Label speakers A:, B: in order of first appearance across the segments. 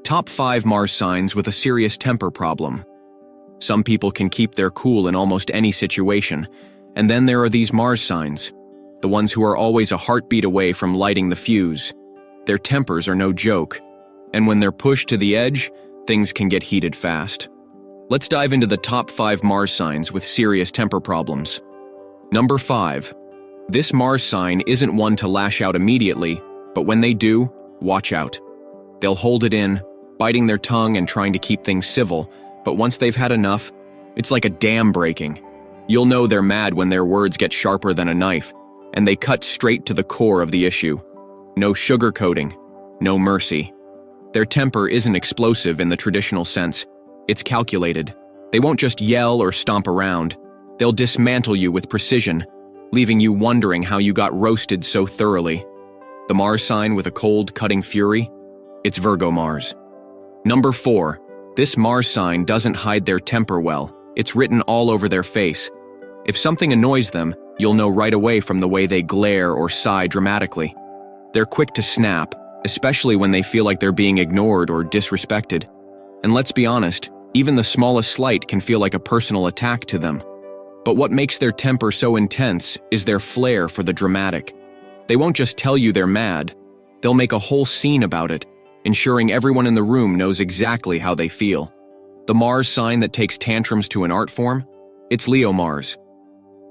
A: Top 5 Mars signs with a serious temper problem. Some people can keep their cool in almost any situation, and then there are these Mars signs, the ones who are always a heartbeat away from lighting the fuse. Their tempers are no joke, and when they're pushed to the edge, things can get heated fast. Let's dive into the top 5 Mars signs with serious temper problems. Number 5. This Mars sign isn't one to lash out immediately, but when they do, watch out. They'll hold it in, biting their tongue and trying to keep things civil, but once they've had enough, it's like a dam breaking. You'll know they're mad when their words get sharper than a knife, and they cut straight to the core of the issue. No sugarcoating, no mercy. Their temper isn't explosive in the traditional sense. It's calculated. They won't just yell or stomp around. They'll dismantle you with precision, leaving you wondering how you got roasted so thoroughly. The Mars sign with a cold, cutting fury? It's Virgo Mars. Number 4. This Mars sign doesn't hide their temper well. It's written all over their face. If something annoys them, you'll know right away from the way they glare or sigh dramatically. They're quick to snap, especially when they feel like they're being ignored or disrespected. And let's be honest, even the smallest slight can feel like a personal attack to them. But what makes their temper so intense is their flair for the dramatic. They won't just tell you they're mad. They'll make a whole scene about it, ensuring everyone in the room knows exactly how they feel. The Mars sign that takes tantrums to an art form? It's Leo Mars.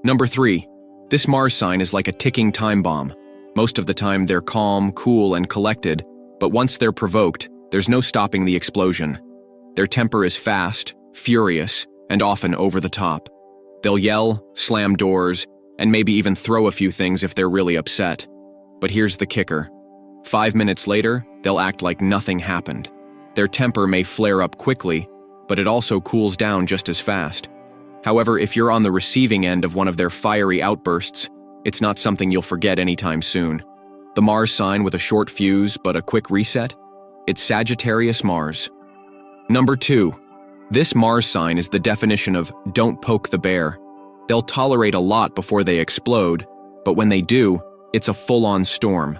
A: Number 3. This Mars sign is like a ticking time bomb. Most of the time they're calm, cool, and collected, but once they're provoked, there's no stopping the explosion. Their temper is fast, furious, and often over the top. They'll yell, slam doors, and maybe even throw a few things if they're really upset. But here's the kicker. 5 minutes later, they'll act like nothing happened. Their temper may flare up quickly, but it also cools down just as fast. However, if you're on the receiving end of one of their fiery outbursts, it's not something you'll forget anytime soon. The Mars sign with a short fuse but a quick reset? It's Sagittarius Mars. Number 2. This Mars sign is the definition of don't poke the bear. They'll tolerate a lot before they explode, but when they do, it's a full-on storm.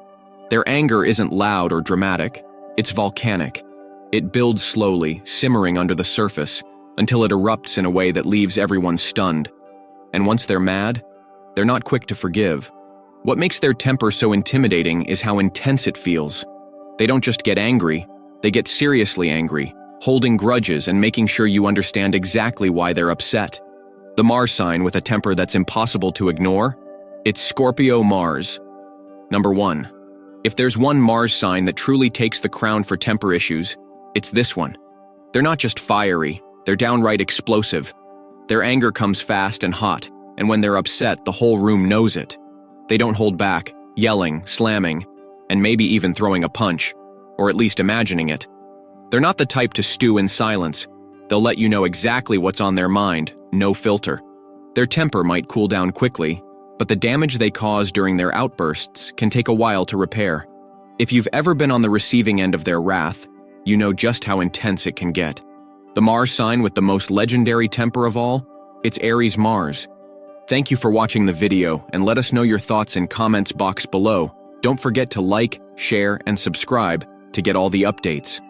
A: Their anger isn't loud or dramatic, it's volcanic. It builds slowly, simmering under the surface, until it erupts in a way that leaves everyone stunned. And once they're mad, they're not quick to forgive. What makes their temper so intimidating is how intense it feels. They don't just get angry, they get seriously angry, holding grudges and making sure you understand exactly why they're upset. The Mars sign with a temper that's impossible to ignore? It's Scorpio Mars. Number 1. If there's one Mars sign that truly takes the crown for temper issues, it's this one. They're not just fiery, they're downright explosive. Their anger comes fast and hot, and when they're upset, the whole room knows it. They don't hold back, yelling, slamming, and maybe even throwing a punch, or at least imagining it. They're not the type to stew in silence. They'll let you know exactly what's on their mind, no filter. Their temper might cool down quickly, but the damage they cause during their outbursts can take a while to repair. If you've ever been on the receiving end of their wrath, you know just how intense it can get. The Mars sign with the most legendary temper of all? It's Aries Mars. Thank you for watching the video, and let us know your thoughts in comments box below. Don't forget to like, share, and subscribe to get all the updates.